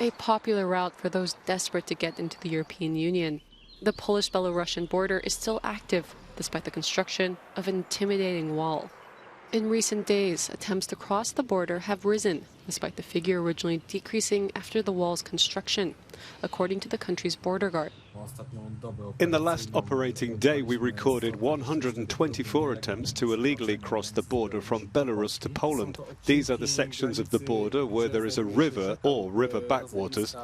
a popular route for those desperate to get into the European Union. The Polish-Belarusian border is still active, despite the construction of an intimidating wall. In recent days, attempts to cross the border have risen, despite the figure originally decreasing after the wall's construction, according to the country's border guard. In the last operating day, we recorded 124 attempts to illegally cross the border from Belarus to Poland. These are the sections of the border where there is a river or river backwaters.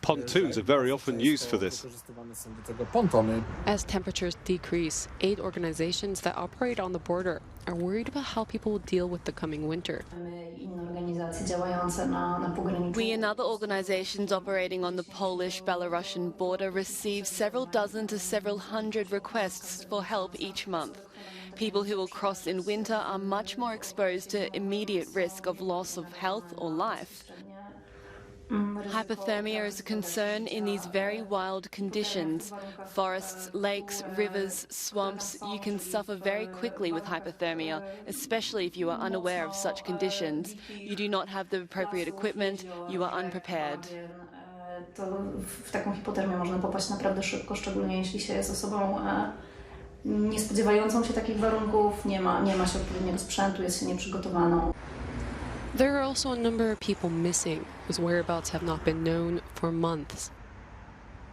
Pontoons are very often used for this. As temperatures decrease, aid organizations that operate on the border are worried about how people will deal with the coming winter. We and other organizations operating on the Polish-Belarusian border receive several dozen to several hundred requests for help each month. People who will cross in winter are much more exposed to immediate risk of loss of health or life. Hypothermia is a concern in these very wild conditions. Forests, lakes, rivers, swamps, you can suffer very quickly with hypothermia, especially if you are unaware of such conditions. You do not have the appropriate equipment, you are unprepared. W taką hipotermię można popaść naprawdę szybko, szczególnie jeśli się jest osobą niespodziewającą się takich warunków, nie ma się odpowiedniego sprzętu, jest się nieprzygotowaną. There are also a number of people missing whose whereabouts have not been known for months.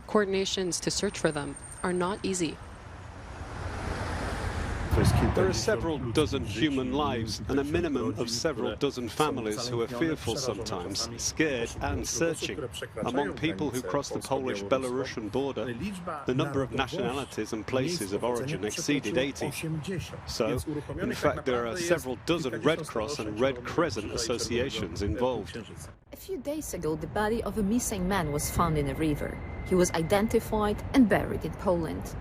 Coordinations to search for them are not easy. There are several dozen human lives and a minimum of several dozen families who are fearful sometimes, scared and searching. Among people who cross the Polish-Belarusian border, the number of nationalities and places of origin exceeded 80. So, in fact, there are several dozen Red Cross and Red Crescent associations involved. A few days ago, the body of a missing man was found in a river. He was identified and buried in Poland.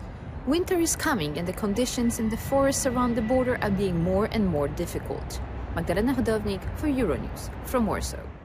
Winter is coming and the conditions in the forests around the border are being more and more difficult. Magdalena Hodownik for Euronews from Warsaw.